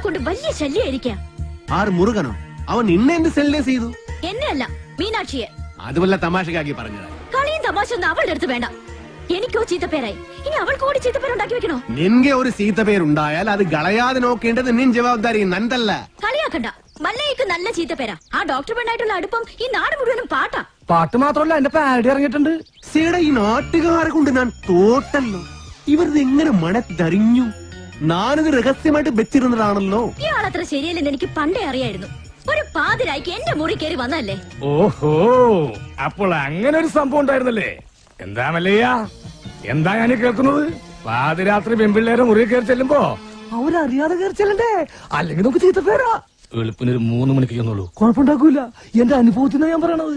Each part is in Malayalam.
കൊണ്ട് വലിയ ശല്യായിരിക്കാം. ആറ് മുറുകനോ? അവൻ നിന്നെ എന്ത് സെല്ലേ ചെയ്തു? എന്നെ അല്ല, മീനാക്ഷിയെ. അത് വല്ല തമാശക്കാക്കി പറഞ്ഞതാ. കളിയും തമാശ ഒന്നും അവളുടെ അടുത്ത് വേണ്ട. എനിക്കോ ചീത്തപ്പേരായി, ഇനി അവൾക്ക് കൂടി ചീത്തപ്പേരുണ്ടാക്കി വെക്കണോ? നിന്റെ ഒരു ചീത്തപ്പേരുണ്ടായാൽ അത് കളയാതെ നോക്കേണ്ടത് നിൻ ജവാബ്ദാരി നന്തല്ല. കളിയാക്കണ്ട. മല്ലയ്ക്ക് നല്ല ചീത്തപ്പേരാ. ആ ഡോക്ടർ പെണ്ണായിട്ടുള്ള അടുപ്പം ഈ നാട് മുഴുവനും പാട്ടാ. പാട്ട് മാത്രമല്ല, എന്റെ പാരഡി ഇറങ്ങിയിട്ടുണ്ട്. സീടെ ഈ നാട്ടുകാരെ കൊണ്ട് ഞാൻ തോട്ടല്ലോ. ഇവരത് എങ്ങനെ മണത്തറിഞ്ഞു? ഞാനിത് രഹസ്യമായിട്ട് വെച്ചിരുന്നതാണല്ലോ. ഇയാളത്ര ശരിയല്ലെന്ന് എനിക്ക് പണ്ടേ അറിയായിരുന്നു. ഒരു പാതിരായിക്ക് എന്റെ മുറി കയറി വന്നല്ലേ. ഓഹോ, അപ്പോൾ അങ്ങനെ ഒരു സംഭവം ഉണ്ടായിരുന്നല്ലേ? എന്താ മല്ലയ്യ, എന്താ ഞാൻ കേൾക്കുന്നത്? പാതിരാത്രി പെൺപിള്ളേരെ മുറി കയറി ചെല്ലുമ്പോ അവരറിയാതെ കയറി ചെല്ലണ്ടേ? അല്ലെങ്കിൽ നമുക്ക് ചീത്തപ്പേരാ. എളുപ്പിനൊരു 3 മണിക്ക് ചെന്നുള്ളൂ, കുഴപ്പമുണ്ടാക്കൂല. എന്റെ അനുഭവത്തിനാ ഞാൻ പറയണത്.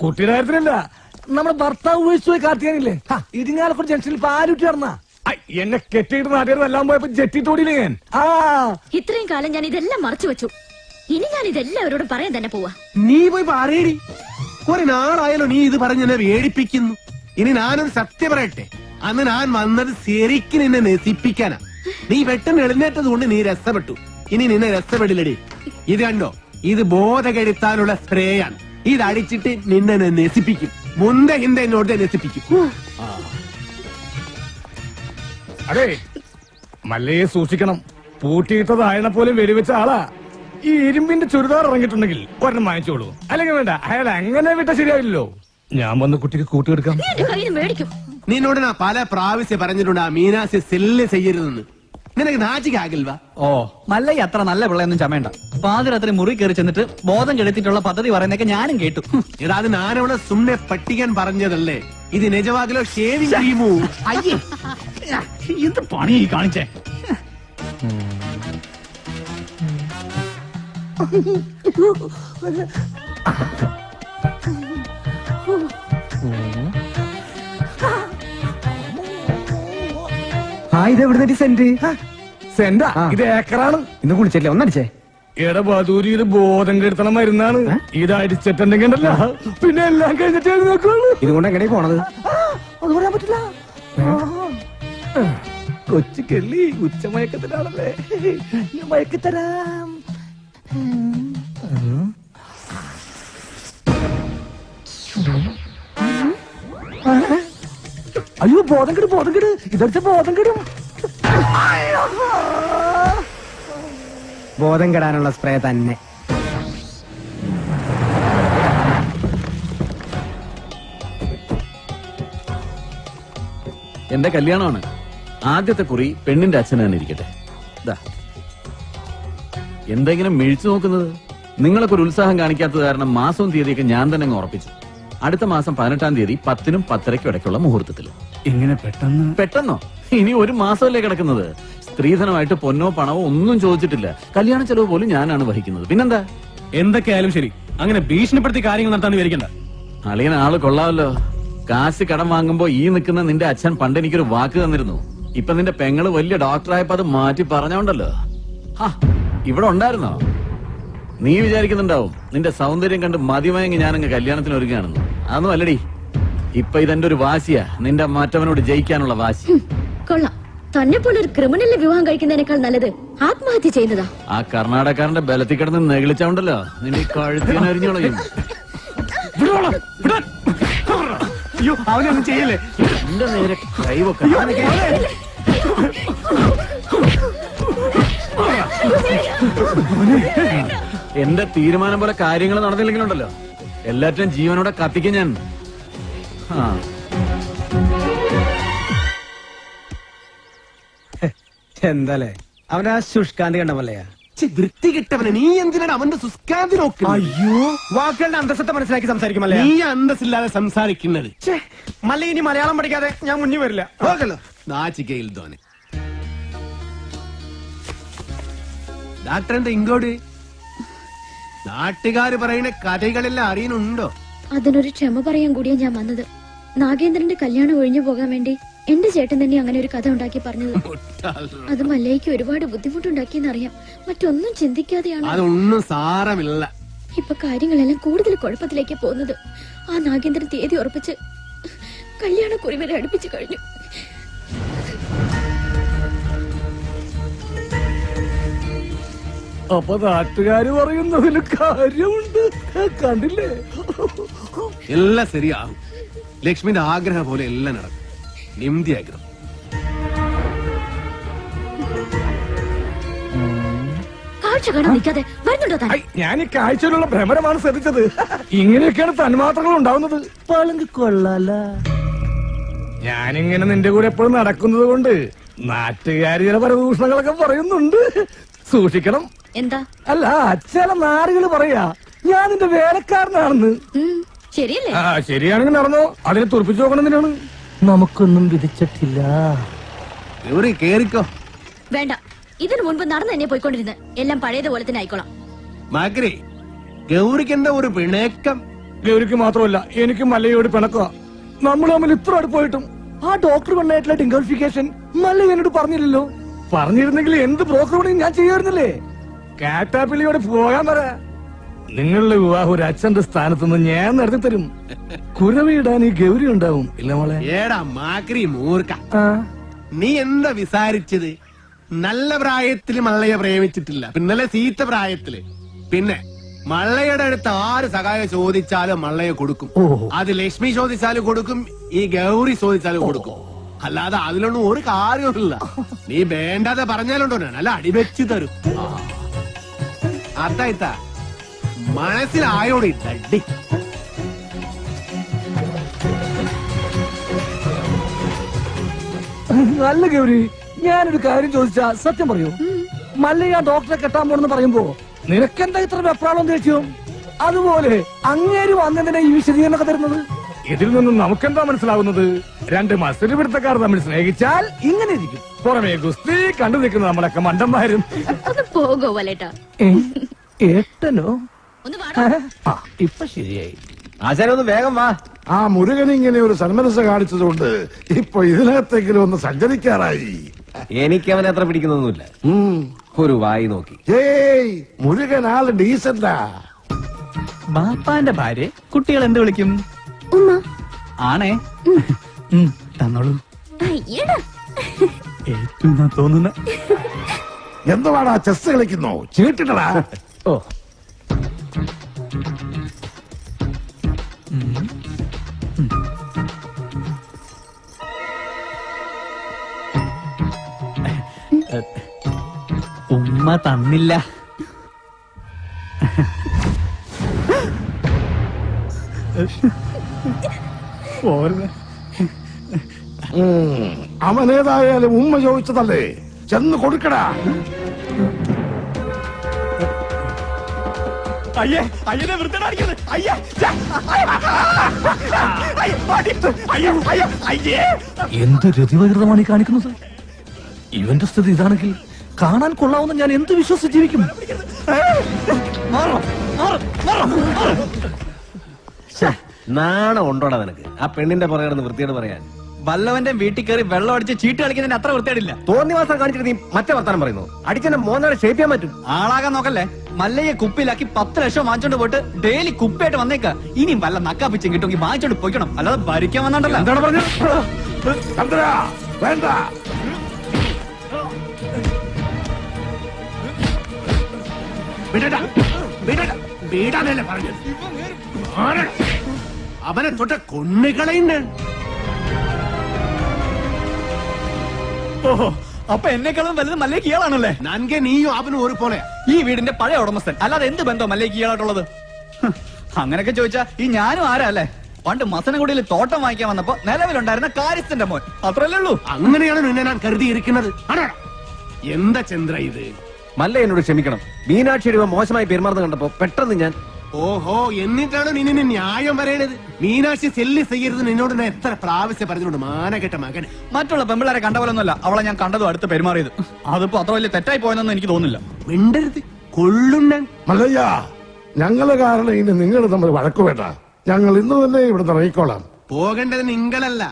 കുട്ടിയുടെ കാര്യത്തിലല്ല, നമ്മുടെ ഭർത്താവ് ഉപയോഗിച്ചു പോയി കാർത്തികാനില്ലേ, ഇരിങ്ങാലക്കുട ജംഗ്ഷനിൽ പാലുറ്റി നടന്ന എന്നെ കെട്ടിയിട്ട് നാട്ടുകാർ എല്ലാം പോയപ്പോ ജെറ്റി തോടിയില്ലേ ഞാൻ. ഇത്രയും കാലം ഞാൻ ഇതെല്ലാം മറച്ചു വെച്ചു. ഇനി ഞാൻ ഇതെല്ലാവരോടും പറയാൻ തന്നെ പോവാ. നീ പോയി പറയടി. കുറെ നാളായാലോ നീ ഇത് പറഞ്ഞ് എന്നെ വേടിപ്പിക്കുന്നു. ഇനി ഞാനൊരു സത്യം പറയട്ടെ. അന്ന് ഞാൻ വന്നത് ശരിക്കും നിന്നെ നശിപ്പിക്കാനാ. നീ പെട്ടെന്ന് എഴുന്നേറ്റത് കൊണ്ട് നീ രസപ്പെട്ടു. ഇനി നിന്നെ രസപ്പെടില്ലടി. ഇത് കണ്ടോ, ഇത് ബോധകെടുത്താനുള്ള സ്പ്രേയാണ്. ഇത് അടിച്ചിട്ട് നിന്നെ നശിപ്പിക്കും. മുന്ത ഹിന്ദ എന്നോട് നശിപ്പിക്കും. അതെ, മല്ലയെ സൂക്ഷിക്കണം. പൂട്ടിയിട്ടതായണ പോലും വെടിവെച്ച ആളാ. ഈ ഇരുമ്പിന്റെ ചുരിദാർ ഇറങ്ങിയിട്ടുണ്ടെങ്കിൽ ഒരെണ്ണം വാങ്ങിച്ചോളൂ. അല്ലെങ്കിൽ വേണ്ട, അയാൾ അങ്ങനെ വിട്ട ശരിയാവില്ലല്ലോ. ഞാൻ വന്ന് കുട്ടിക്ക് കൂട്ടിയെടുക്കാം. നിന്നോട് ഞാൻ പല പ്രാവശ്യം പറഞ്ഞിട്ടുണ്ട് ആ മീനാസി സെല്ല് ചെയ്യരുതെന്ന്. നിനക്ക് നാച്ചിക്കാകിൽവാ? ഓ, മല്ലയ്യ അത്ര നല്ല പിള്ളയൊന്നും ചമയണ്ട. പാതിരാത്രി മുറി കയറി ചെന്നിട്ട് ബോധം കെടുത്തിട്ടുള്ള പദ്ധതി പറയുന്നൊക്കെ ഞാനും കേട്ടു. എടാ, അത് ഞാനവിടെ സുമ്നെ പട്ടിക്കാൻ പറഞ്ഞതല്ലേ. ഇത് നിജവാകിലോ ഷേവിംഗ് ക്രീമോ? അയ്യേ, എന്ത് പണി കാണിച്ചേ. ഇതെവിടുന്ന സെന്റ്? സെന്റാ? ഇത് ഏക്കറാണ്. ഇന്ന് കുളിച്ചല്ലേ, ഒന്നടിച്ചേ. എടബാദൂരി ഇത് ബോധം കെടുത്തണം മരുന്നാണ്. ഇത് അടിച്ചിട്ടുണ്ടെങ്കിൽ ഉണ്ടല്ലോ, പിന്നെ എല്ലാം കഴിഞ്ഞിട്ട് നോക്കുള്ളൂ. ഇതുകൊണ്ട് എങ്ങനെ പോണത്? അത് പറയാൻ പറ്റില്ല. കൊച്ചു കെള്ളി ഉച്ചമയക്കത്തിലാണല്ലേ, ഞാൻ മയക്കിത്തരാം. അയ്യോ, ബോധം കെടും, ബോധം കെട്. ഇതടിച്ച ബോധം കെടും. ബോധം കെടാനുള്ള സ്പ്രേ തന്നെ. എന്റെ കല്യാണമാണ്. ആദ്യത്തെ കുറി പെണ്ണിന്റെ അച്ഛന് തന്നെ ഇരിക്കട്ടെ. എന്തെങ്കിലും മിഴിച്ചു നോക്കുന്നത്? നിങ്ങളൊക്കെ ഒരു ഉത്സാഹം കാണിക്കാത്തത് കാരണം മാസവും തീയതിയൊക്കെ ഞാൻ തന്നെ അങ്ങ് ഉറപ്പിച്ചു. അടുത്ത മാസം 18-ാം തീയതി 10-നും 10:30-ക്കും ഇടയ്ക്കുള്ള മുഹൂർത്തത്തിൽ. ഇങ്ങനെ പെട്ടെന്നോ? ഇനി ഒരു മാസമല്ലേ കിടക്കുന്നത്. സ്ത്രീധനമായിട്ട് പൊന്നോ പണവോ ഒന്നും ചോദിച്ചിട്ടില്ല. കല്യാണ ചെലവ് പോലും ഞാനാണ് വഹിക്കുന്നത്. പിന്നെന്താ? എന്തൊക്കെയായാലും ശരി, അങ്ങനെ ഭീഷണിപ്പെടുത്തി കാര്യങ്ങൾ നടത്താൻ വിചാരിക്കണ്ട. അളിയൻ ആള് കൊള്ളാമല്ലോ. കാശ് കടം വാങ്ങുമ്പോ ഈ നിൽക്കുന്ന നിന്റെ അച്ഛൻ പണ്ട് എനിക്കൊരു വാക്ക് തന്നിരുന്നു. ഇപ്പൊ നിന്റെ പെങ്ങള് വലിയ ഡോക്ടറായപ്പോ അത് മാറ്റി പറഞ്ഞോണ്ടല്ലോ. ഇവിടെ ഉണ്ടായിരുന്നോ? നീ വിചാരിക്കുന്നുണ്ടാവും നിന്റെ സൗന്ദര്യം കണ്ട് മതിമയങ്ങി ഞാനങ്ങ് കല്യാണത്തിന് ഒരുങ്ങാണെന്ന്. അതൊന്നും അല്ലടി. ഇപ്പൊ ഇതെന്റെ ഒരു വാശിയാ, നിന്റെ മറ്റവനോട് ജയിക്കാനുള്ള വാശി. കൊള്ളാം. തന്നെ പോലെ ഒരു ക്രിമിനലിനെ വിവാഹം കഴിക്കുന്നതിനേക്കാൾ നല്ലത് ആത്മഹത്യ ചെയ്യുന്നതാ. ആ കർണാടകക്കാരന്റെ ബലത്തിൽ കിടന്ന് നെകിളിച്ചോണ്ടല്ലോ നിന്റെ കഴുത്തിന് അരിഞ്ഞോളയും. അയ്യോ, അവനൊന്നും ചെയ്യല്ലേ. എന്റെ നേരെ കൈവൊക്കെ. എന്റെ തീരുമാനം പോലെ കാര്യങ്ങൾ നടന്നില്ലെങ്കിലുണ്ടല്ലോ എല്ലാറ്റിനും ജീവനോടെ കത്തിക്കും ഞാൻ. എന്താലേ അവനാ ശുഷ്കാന്തി കണ്ടമല്ലയാ. വൃത്തി കിട്ടവനെ നീ എന്തിനാണ് അവന്റെ സുസ്കാന്തി നോക്കി? അയ്യോ, വാക്കുകളുടെ അന്തസ്സത്തെ മനസ്സിലാക്കി സംസാരിക്കുമല്ലേ. നീ അന്തസ്സില്ലാതെ സംസാരിക്കുന്നത്. മല്ല, ഇനി മലയാളം പഠിക്കാതെ ഞാൻ മുന്നിൽ വരില്ല. നാച്ചിക്കയിൽ തോനെ ഡാക്ടർ എന്താ ഇങ്ങോട്ട്? നാട്ടുകാര് പറയുന്ന കഥകളെല്ലാം അറിയുന്നുണ്ടോ? അതിനൊരു ക്ഷമ പറയാൻ കൂടിയാ ഞാൻ വന്നത്. നാഗേന്ദ്രന്റെ കല്യാണം ഒഴിഞ്ഞു പോകാൻ വേണ്ടി എന്റെ ചേട്ടൻ തന്നെ അങ്ങനെ ഒരു കഥ ഉണ്ടാക്കി പറഞ്ഞത്. അത് മല്ലയ്ക്ക് ഒരുപാട് ബുദ്ധിമുട്ടുണ്ടാക്കിയെന്നറിയാം. മറ്റൊന്നും ചിന്തിക്കാതെയാണ്. അതൊന്നും സാരമില്ല. ഇപ്പൊ കാര്യങ്ങളെല്ലാം കൂടുതൽ കുഴപ്പത്തിലേക്ക് പോകുന്നത്. ആ നാഗേന്ദ്രൻ തീയതി ഉറപ്പിച്ച് കല്യാണക്കുറി വരെ അടുപ്പിച്ചു കഴിഞ്ഞു. അപ്പൊ നാട്ടുകാര് പറയുന്നതിന് കാര്യമുണ്ട്. കണ്ടില്ലേ? എല്ലാം ശരിയാകും. ലക്ഷ്മിന്റെ ആഗ്രഹം പോലെ എല്ലാം നടക്കും. നിംതി ആഗ്രഹം. കാഴ്ച കാണാൻ നിൽക്കാതെ വരുന്നുണ്ടോ താൻ? ഞാൻ ഈ കാഴ്ചയിലുള്ള ഭ്രമരമാണ് ശ്രദ്ധിച്ചത്. ഇങ്ങനെയൊക്കെയാണ് തന്മാത്രകൾ ഉണ്ടാവുന്നത്. പളുങ്ക് കൊള്ളാല. ഞാനിങ്ങനെ നിന്റെ കൂടെ എപ്പോഴും നടക്കുന്നത് കൊണ്ട് നാട്ടുകാര് ചില പരദൂഷണങ്ങളൊക്കെ പറയുന്നുണ്ട്. സൂക്ഷിക്കണം. എന്താ? അല്ല, ചില നാടുകൾ പറയാ ഞാൻ നിന്റെ വേലക്കാരനാണെന്ന്. ശരിയല്ലേ? ശരിയാണെങ്കിൽ നടന്നോ. അതിനെ തുറപ്പിച്ചു നോക്കണം. എന്തിനാണ്? നമുക്കൊന്നും വിധിച്ചിട്ടില്ല. കേറിക്കോ. വേണ്ട, ഇതിനു മുൻപ് നടന്നു തന്നെ പോയിക്കൊണ്ടിരുന്ന് എല്ലാം പഴയതുപോലെ തന്നെ ആയിക്കോളാം. മാക്രി, ഗൗരിക്ക് എന്താ ഒരു പിണക്കം? ഗൗരിക്ക് മാത്രമല്ല, എനിക്ക് മല്ലയോട് പിണക്കുക. നമ്മൾ തമ്മിൽ ഇത്ര അടുപ്പായിട്ടും ആ ഡോക്ടർ കൊണ്ടായിട്ടുള്ള ഡിംഗോഫിക്കേഷൻ മല്ല എന്നോട് പറഞ്ഞില്ലല്ലോ. പറഞ്ഞിരുന്നെങ്കിൽ എന്ത് ബ്രോക്കർ പണിയും ഞാൻ ചെയ്യാറുന്നില്ലേ? കാറ്റാപ്പിള്ളിയോട് പോകാൻ പറ. നിങ്ങളുടെ വിവാഹം ഒരു അച്ഛന്റെ സ്ഥാനത്തുനിന്ന് ഞാൻ നടത്തി തരും. കുരവിടാൻ ഈ ഗൗരി ഉണ്ടാവും. ഇല്ല മോളെ? ഏടാ മാക്രി മൂർക്ക, നീ എന്താ വിസാരിച്ചത്? നല്ല പ്രായത്തില് മള്ളയെ പ്രേമിച്ചിട്ടില്ല, പിന്നലെ സീത്ത പ്രായത്തില്. പിന്നെ മള്ളയുടെ അടുത്ത് ആര് സഹായം ചോദിച്ചാലും മള്ളയെ കൊടുക്കും. അത് ലക്ഷ്മി ചോദിച്ചാലും കൊടുക്കും, ഈ ഗൗരി ചോദിച്ചാലും കൊടുക്കും. അല്ലാതെ അതിലൊന്നും ഒരു കാര്യമില്ല. നീ വേണ്ടാതെ പറഞ്ഞാലുണ്ടോ നല്ല അടിവെച്ച് തരും. അത്തായിത്ത മനസ്സിലായോടി തട്ടി. നല്ല ഗൗരി, ഞാനൊരു കാര്യം ചോദിച്ചാ സത്യം പറയൂ. മല്ലയ്യ ഡോക്ടറെ കെട്ടാൻ പോണെന്ന് പറയുമ്പോ നിനക്കെന്താ ഇത്ര വെപ്രാളം തേച്ചു? അതുപോലെ അങ്ങേര് വന്നതിനെ ഈ വിശദീകരണമൊക്കെ തരുന്നത്? ഇതിൽ നിന്നും നമുക്കെന്താ മനസ്സിലാവുന്നത്? രണ്ട് മത്സര പിടുത്തക്കാർ തമ്മിൽ സ്നേഹിച്ചാൽ ഇങ്ങനെ ഇരിക്കും. പുറമേ ഗുസ്തി കണ്ടു നിൽക്കുന്ന നമ്മളൊക്കെ മണ്ടന്മാരും. ഒന്ന് പോകോ വലേട്ടാ. ഏട്ടനോ? ഇപ്പൊ ശരിയായി. ആശാനൊന്ന് വേഗം വാ. ആ മുരുകൻ ഇങ്ങനെ ഒരു സന്മനസ് കാണിച്ചതുകൊണ്ട് ഇപ്പൊ ഇതിനകത്തെങ്കിലും ഒന്ന് സഞ്ചരിക്കാറായി. എനിക്ക് അവനെ അത്ര പിടിക്കുന്നൊന്നുമില്ല. ഒരു വായി നോക്കി. ഏയ്, മുരുകൻ ആള് ഡീസന്റാ. ബാപ്പാന്റെ ഭാര്യ കുട്ടികൾ എന്ത് വിളിക്കും? ഉമ്മ. ആണേ. തന്നോളൂ. അയ്യടാ. ഏറ്റവും തോന്നുന്ന എന്തുവാടാ ചെസ് കളിക്കുന്നോ? ചീട്ടിട്ടടാ. ഓ, ഉമ്മ തന്നില്ല. അവനേതായാലും ഉമ്മ ചോദിച്ചതല്ലേ, ചെന്ന് കൊടുക്കടാ. അയ്യേ, അയ്യനെ വൃത്തിയാക്കുന്നത്. അയ്യേ, എന്ത് രതിവകൃതമാണ് ഈ കാണിക്കുന്നത്? ഇവന്റെ സ്ഥിതി ഇതാണെങ്കിൽ കാണാൻ കൊള്ളാവുന്ന ഞാൻ എന്ത് വിശ്വസിച്ച് ജീവിക്കും? നാണം ഉണ്ടോടാ നിനക്ക്? ആ പെണ്ണിന്റെ പുറകെ വൃത്തിയോട് പറയാൻ. വല്ലവന്റെ വീട്ടിൽ കയറി വെള്ളം അടിച്ച് ചീട്ട് കളിക്കുന്നതിന് അത്ര വൃത്തിയായിട്ടില്ല. തോന്നിവാസം കാണിച്ചിട്ട് നീ മറ്റേ വർത്താനം പറയുന്നു. അടിച്ചെന്നെ മോനാളെ ഷേപ്പ് ചെയ്യാൻ പറ്റും. ആളാകാൻ നോക്കല്ലേ. മല്ലയെ കുപ്പിയിലാക്കി 10 ലക്ഷം വാങ്ങിച്ചോണ്ട് പോയിട്ട് ഡെയിലി കുപ്പിയായിട്ട് വന്നേക്ക. ഇനിയും വല്ല നക്കാപ്പിച്ചും കിട്ടുമെങ്കിൽ വാങ്ങിച്ചോണ്ട് പോയിക്കണം. അല്ലാതെ ഭരിക്കാൻ വന്നോണ്ടല്ലോ. എന്താണ് പറഞ്ഞത്? ചന്ദ്ര, വേണ്ട. വീടാനല്ലേ പറഞ്ഞത്? അവനെ തൊട്ട കൊണ്ണുകളയുന്ന. ഓഹോ, അപ്പൊ എന്നെക്കാളും വലുത് മല്ലയ്ക്ക് ഇയാളാണല്ലേ? നൻകെ നീയും അവനും ഒരു പോലെ. ഈ വീടിന്റെ പഴയ ഉടമസ്ഥൻ. അല്ലാതെ എന്ത് ബന്ധം മല്ലയ്ക്ക് ഇയാളായിട്ടുള്ളത്? അങ്ങനെയൊക്കെ ചോദിച്ചാ ഈ ഞാനും ആരാ അല്ലേ? പണ്ട് മസനഗുഡിയിൽ തോട്ടം വാങ്ങിക്കാൻ വന്നപ്പോ നിലവിലുണ്ടായിരുന്ന കാര്യസ്ഥന്റെ മോൻ. അത്രല്ലേ ഉള്ളൂ. അങ്ങനെയാണ് നിന്നെ ഞാൻ കരുതിയിരിക്കുന്നത്. എന്താ ചന്ദ്ര ഇത്? മല്ല എന്നോട് ക്ഷമിക്കണം. മീനാക്ഷി മോശമായി പെരുമാറുന്നത് കണ്ടപ്പോ പെട്ടെന്ന് ഞാൻ. ഓഹോ, എന്നിട്ടാണ് നിന്നെ ന്യായം പറയണത്? മീനാക്ഷി സെല്ലി ചെയ്യരുത് നിന്നോട് ഞാൻ എത്ര പ്രാവശ്യം പറഞ്ഞുകൊണ്ട് മാനകെട്ട മകൻ. മറ്റുള്ള പെമ്പിളാരെ കണ്ട പോലൊന്നുമല്ല അവളെ ഞാൻ കണ്ടതും അടുത്ത് പെരുമാറിയത്. അതിപ്പോ അത്ര വലിയ തെറ്റായി പോയെന്നൊന്നും എനിക്ക് തോന്നുന്നില്ല. മിണ്ടരുത്, കൊള്ളുണ്ണൻ. മല്ലയ്യ, ഞങ്ങള് കാരണം ഇനി നിങ്ങൾ തമ്മിൽ വഴക്കു വേണ്ട. ഞങ്ങൾ ഇന്ന് തന്നെ ഇവിടെ ഇറങ്ങിക്കോളാം. പോകേണ്ടത് നിങ്ങളല്ല,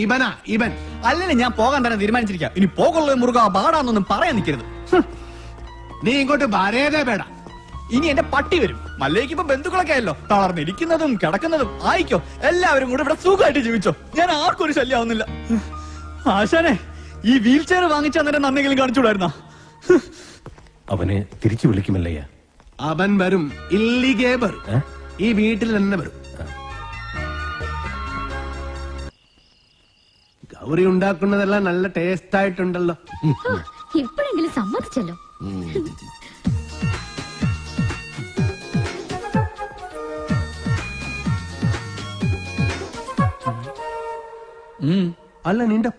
ഇവനാ. ഇവൻ അല്ലെങ്കിൽ ഞാൻ പോകാൻ തന്നെ തീരുമാനിച്ചിരിക്കാം. ഇനി പോകുള്ള മുറുക പാടാന്നൊന്നും പറയാൻ നിൽക്കരുത്. നീ ഇങ്ങോട്ട് വരേതേ വേട. ഇനി എന്റെ പട്ടി വരും. മല്ലേക്ക് ഇപ്പൊ ബന്ധുക്കളൊക്കെ ആയല്ലോ. തളർന്നിരിക്കുന്നതും കിടക്കുന്നതും ആയിക്കോ. എല്ലാവരും കൂടെ ഇവിടെ സുഖമായിട്ട് ജീവിച്ചോ. ഞാൻ ആർക്കും ഒരു ശല്യമാവുന്നില്ല. ആശാനെ, ഈ വീൽ ചെയർ വാങ്ങിച്ച അന്നേരം നന്നെങ്കിലും കാണിച്ചുകൂടായിരുന്ന? അവനെ തിരിച്ചു വിളിക്കുമല്ലയ്യ. അവൻ വരും, ഇല്ലിഗേ വരും. ഈ വീട്ടിൽ തന്നെ വരും. ഗൗരി ഉണ്ടാക്കുന്നതെല്ലാം നല്ല ടേസ്റ്റ് ആയിട്ടുണ്ടല്ലോ. ഇപ്പോഴെങ്കിലും സമ്മതിച്ചല്ലോ. അല്ല, നിന്റെ